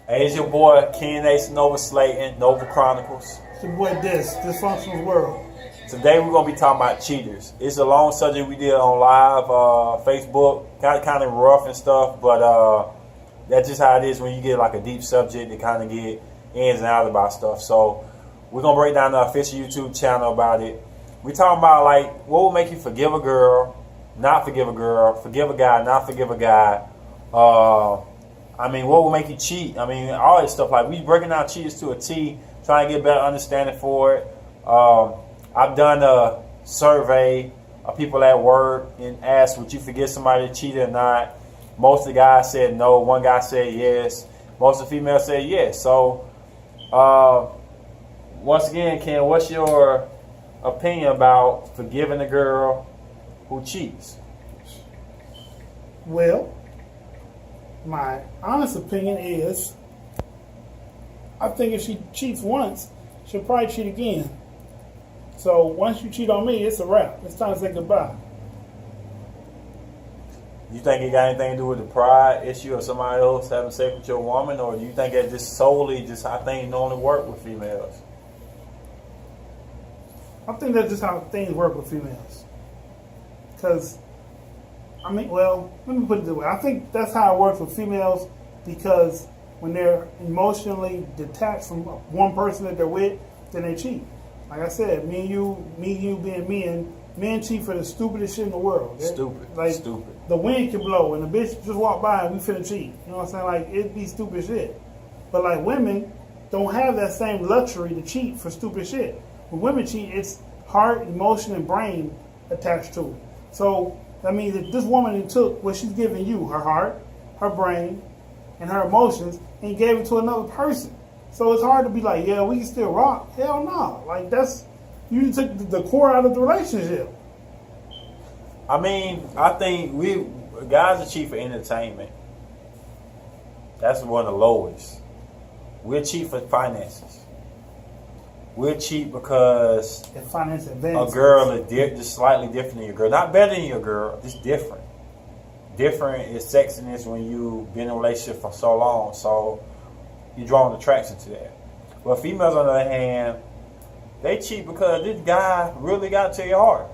Hey, it's your boy Ken Ace Nova Slayton, Nova Chronicles. It's your boy Dysfunctional World. Today we're gonna be talking about cheaters. It's a long subject we did on live Facebook. Got kind of rough and stuff, but that's just how it is when you get like a deep subject to kind of get ins and outs about stuff. So we're gonna break down the official YouTube channel about it. We talking about like what will make you forgive a girl, not forgive a girl, forgive a guy, not forgive a guy. What will make you cheat? All this stuff. Like we breaking down cheaters to a T, trying to get better understanding for it. I've done a survey of people at work and asked, would you forgive somebody that cheated or not? Most of the guys said no. One guy said yes. Most of the females said yes. So, once again, Ken, what's your opinion about forgiving a girl who cheats? Well, my honest opinion is I think if she cheats once, she'll probably cheat again. So once you cheat on me, it's a wrap. It's time to say goodbye. You think it got anything to do with the pride issue of somebody else having sex with your woman, or do you think that just solely just how things normally work with females? I think that's just how things work with females. Because, let me put it this way. I think that's how it works with females because when they're emotionally detached from one person that they're with, then they cheat. Like I said, me and you being men cheat for the stupidest shit in the world. Stupid. The wind can blow and the bitch just walk by and we finna cheat. You know what I'm saying? Like, it'd be stupid shit. But like women don't have that same luxury to cheat for stupid shit. When women cheat, it's heart, emotion, and brain attached to it. So that means that this woman took what she's giving you, her heart, her brain, and her emotions, and gave it to another person. So it's hard to be like, yeah, we can still rock. Hell no. Like, you took the core out of the relationship. I think guys are cheap for entertainment. That's one of the lowest. We're cheap for finances. We're cheap because a girl is just slightly different than your girl. Not better than your girl, just different. Different is sexiness when you've been in a relationship for so long. So you're drawing attraction to that. Well, females, on the other hand, they cheat because this guy really got to your heart.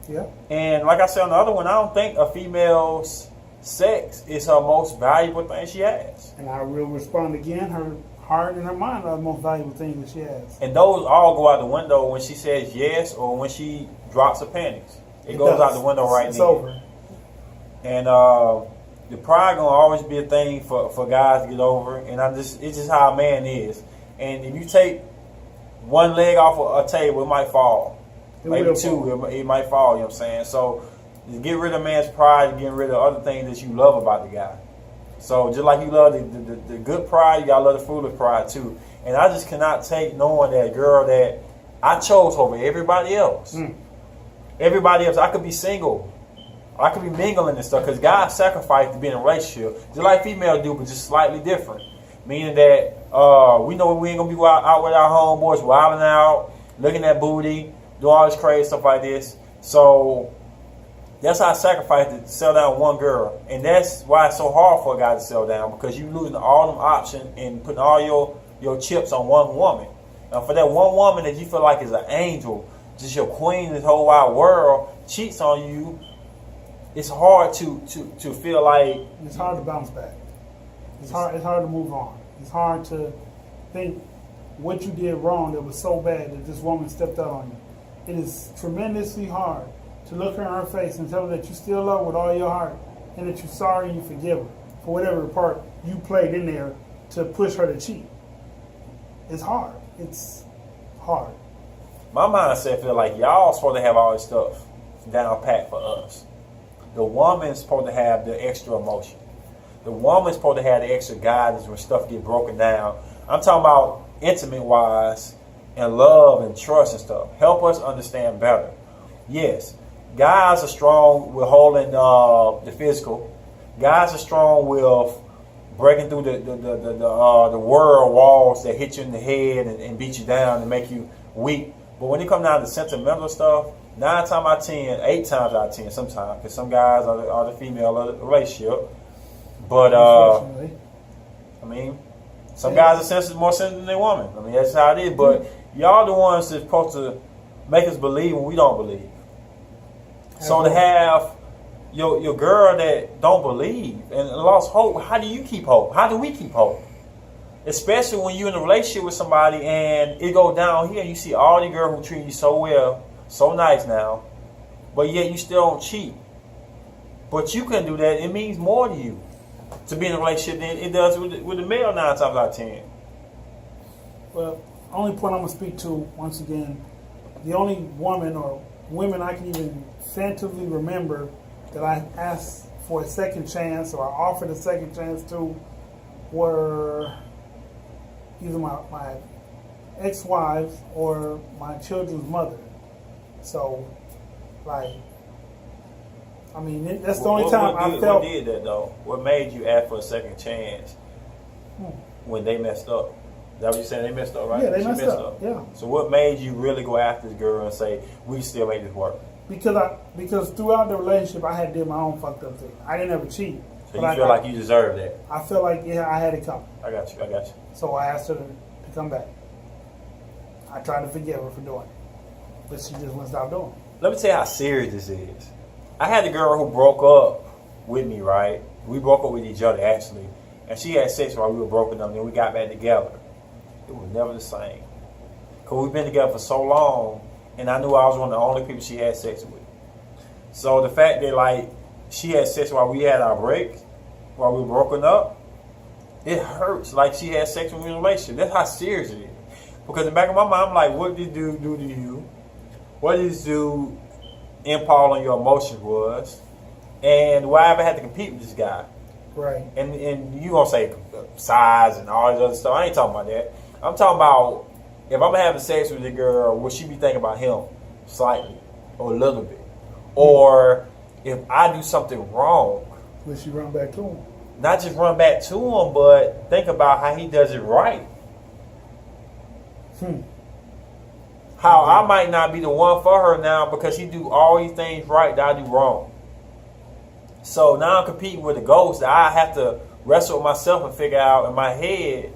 Yeah. And like I said on the other one, I don't think a female's sex is her most valuable thing she has. And I will respond again, her heart and her mind are the most valuable things that she has. And those all go out the window when she says yes or when she drops her panties. It goes out the window right now. It's over. And the pride gonna always be a thing for guys to get over. And it's just how a man is. And if you take one leg off a table, it might fall. Maybe two, it might fall, you know what I'm saying? So you get rid of man's pride and get rid of other things that you love about the guy. So just like you love the good pride, you gotta love the foolish pride too. And I just cannot take knowing that girl that I chose over everybody else. Everybody else, I could be single. I could be mingling and stuff because God sacrificed to be in a relationship. Just like females do, but just slightly different. Meaning that we know we ain't gonna be out with our homeboys wilding out, looking at booty, doing all this crazy stuff like this. So that's how I sacrificed to settle down one girl. And that's why it's so hard for a guy to settle down, because you losing all them options and putting all your chips on one woman. And for that one woman that you feel like is an angel, just your queen in this whole wide world, cheats on you, it's hard to feel like... It's hard to bounce back. It's hard to move on. It's hard to think what you did wrong that was so bad that this woman stepped out on you. It is tremendously hard to look her in her face and tell her that you still love her with all your heart and that you're sorry and you forgive her for whatever part you played in there to push her to cheat. It's hard. It's hard. My mindset feel like y'all supposed to have all this stuff down pat for us. The woman's supposed to have the extra emotion. The woman's supposed to have the extra guidance when stuff get broken down. I'm talking about intimate wise and love and trust and stuff. Help us understand better. Yes, guys are strong with holding the physical. Guys are strong with breaking through the world walls that hit you in the head and beat you down and make you weak. But when it comes down to sentimental stuff, 9 times out of 10, 8 times out of 10 sometimes, because some guys are the female of the relationship. But, Some guys are sensitive, more sensitive than women. I mean, that's how it is. But y'all the ones that's supposed to make us believe when we don't believe. So to have your girl that don't believe and lost hope, how do you keep hope? How do we keep hope? Especially when you're in a relationship with somebody and it go down here and you see all the girls who treat you so well, so nice now, but yet you still don't cheat. But you can do that. It means more to you to be in a relationship than it does with the male 9 times out of 10. Well, only point I'm going to speak to, once again, the only woman or women I can even tentatively remember that I asked for a second chance or I offered a second chance to were either my ex-wives or my children's mother. So, like, I mean, that's the only time I felt. What did that though? What made you ask for a second chance when they messed up? Is that what you're saying? They messed up, right? Yeah, they messed up. Yeah. So what made you really go after this girl and say, we still make this work? Because throughout the relationship, I had did my own fucked up thing. I didn't ever cheat. So you feel like you deserve that? I feel like, yeah, I had it coming. I got you. So I asked her to come back. I tried to forgive her for doing it. But she just wouldn't stop doing it. Let me tell you how serious this is. I had a girl who broke up with me, right? We broke up with each other, actually. And she had sex while we were broken up, and then we got back together. It was never the same. Because we've been together for so long, and I knew I was one of the only people she had sex with. So the fact that, like, she had sex while we had our break, while we were broken up, it hurts. Like she had sex with me in a relationship. That's how serious it is. Because in the back of my mind, I'm like, what did this dude do to you? What did this dude impall on your emotions was? And why I ever had to compete with this guy? Right. And you gonna say size and all this other stuff. I ain't talking about that. I'm talking about if I'm having sex with a girl, will she be thinking about him slightly or a little bit? Or if I do something wrong, will she run back to him? Not just run back to him, but think about how he does it right. How I might not be the one for her now because he do all these things right that I do wrong. So now I'm competing with a ghost that I have to wrestle with myself and figure out in my head,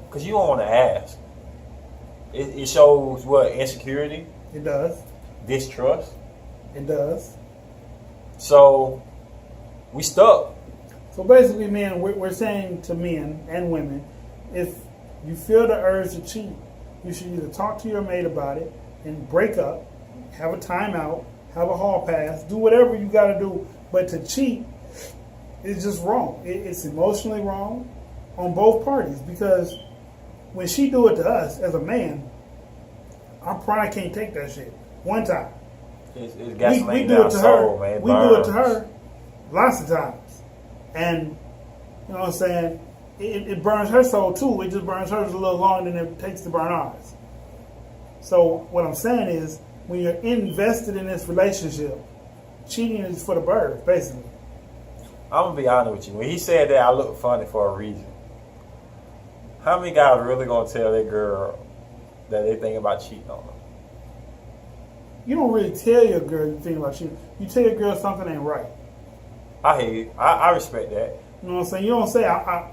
because you don't want to ask. It shows what? Insecurity? It does. Distrust? It does. So we stuck. So basically, men, we're saying to men and women, if you feel the urge to cheat, you should either talk to your mate about it and break up, have a timeout, have a hall pass, do whatever you got to do. But to cheat is just wrong. It's emotionally wrong on both parties, because when she do it to us as a man, our pride can't take that shit. One time. It's we do it to her. Man. We do it to her lots of times. And, you know what I'm saying, it burns her soul too. It just burns hers a little longer than it takes to burn ours. So what I'm saying is, when you're invested in this relationship, cheating is for the birds, basically. I'm going to be honest with you. When he said that, I look funny for a reason. How many guys are really going to tell their girl that they think about cheating on them? You don't really tell your girl you think about cheating. You tell your girl something ain't right. I hear you. I respect that. You know what I'm saying? You don't say,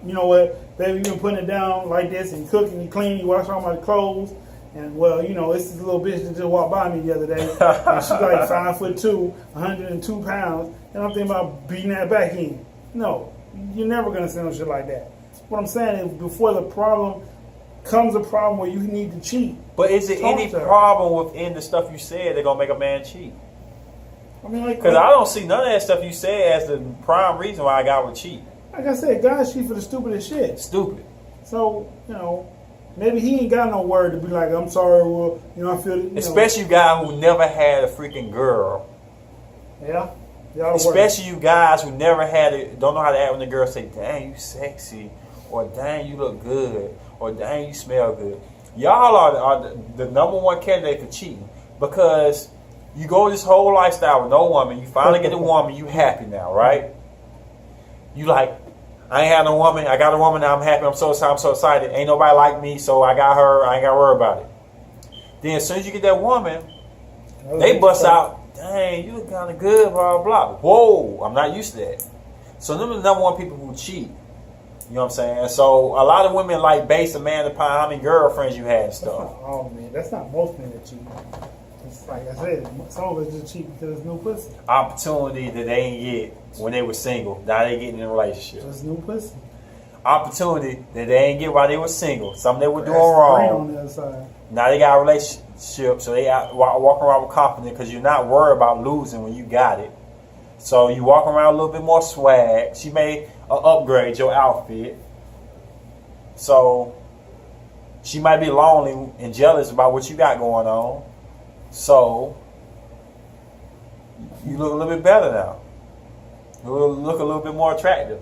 you know what, baby, you been putting it down like this and cooking and cleaning, you wash all my clothes. And, well, you know, it's this little bitch that just walked by me the other day. And she's like 5'2", 102 pounds. And I'm thinking about beating that back in. No, you're never going to say no shit like that. What I'm saying is, before the problem comes a problem where you need to cheat. But is there any problem within the stuff you said that's going to make a man cheat? I mean, like, because I don't see none of that stuff you said as the prime reason why a guy would cheat. Like I said, guys cheat for the stupidest shit. Stupid. So, you know, maybe he ain't got no word to be like, I'm sorry, well, you know, I feel it. Especially you guys who never had a freaking girl. Yeah. Especially you guys who never had it, don't know how to act when the girl say, dang, you sexy, or dang, you look good, or dang, you smell good. Y'all are the number one candidate for cheating, because you go this whole lifestyle with no woman, you finally get a woman, you happy now, right? You like, I ain't had no woman, I got a woman now, I'm happy, I'm so excited, ain't nobody like me, so I got her, I ain't got to worry about it. Then as soon as you get that woman, they bust out, dang, you look kind of good, blah, blah, blah. Whoa, I'm not used to that. So them are the number one people who cheat. You know what I'm saying? So a lot of women like base a man upon how many girlfriends you had and That's stuff. not all men. That's not most men that cheat. It's like I said, some of us just cheat because it's new pussy. Opportunity that they ain't get when they were single. Now they getting in a relationship. Just new pussy. Opportunity that they ain't get while they were single. Something they were doing That's green wrong. on the other side. Now they got a relationship, so they out walking around with confidence because you're not worried about losing when you got it. So you walk around a little bit more swag. She may upgrade your outfit. So she might be lonely and jealous about what you got going on. So you look a little bit better now. You look a little bit more attractive.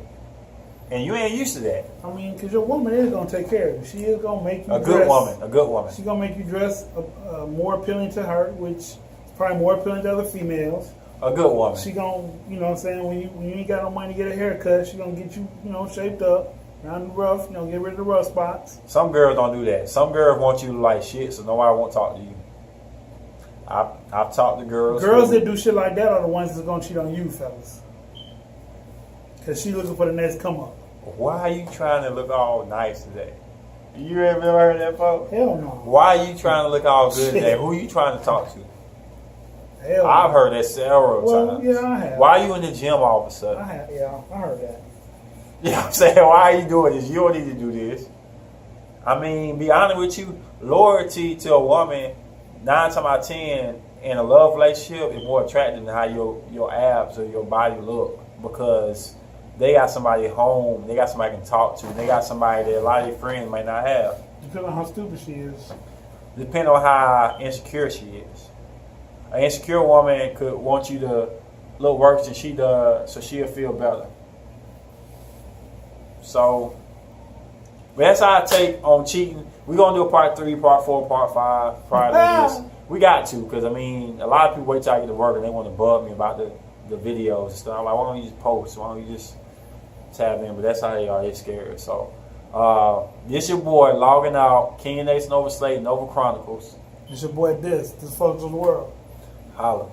And you ain't used to that. I mean, because your woman is going to take care of you. She is going to make you A dress. good woman. A good woman. She's going to make you dress more appealing to her, which is probably more appealing to other females. A good woman. She going to, you know what I'm saying, when you ain't got no money to get a haircut, she going to get you, shaped up, round the rough, get rid of the rough spots. Some girls don't do that. Some girls want you to like shit, so nobody won't talk to you. I've talked to girls. Girls that do shit like that are the ones that's going to cheat on you, fellas. Because she looking for the next come up. Why are you trying to look all nice today? You ever heard that, folks? Hell no. Why are you trying to look all good today? Who are you trying to talk to? Hell I've no. heard that several times. Yeah, I have. Why are you in the gym all of a sudden? I heard that. You know what I'm saying? Why are you doing this? You don't need to do this. I mean, be honest with you, loyalty to a woman, 9 times out of 10, in a love relationship is more attractive than how your abs or your body look, because they got somebody at home, they got somebody can talk to, they got somebody that a lot of their friends might not have. Depending on how stupid she is. Depending on how insecure she is. An insecure woman could want you to look worse than she does, so she'll feel better. So, but that's how I take on cheating. We're going to do a part 3, part 4, part 5, prior to this. We got to, because, I mean, a lot of people wait till I get to work and they want to bug me about the videos and stuff. I'm like, why don't you just post? Why don't you just tap in? But that's how they are. They're scared. So, this your boy logging out. King and Nation Nova Slate, Nova Chronicles. It's your boy This folks of the world. Holla.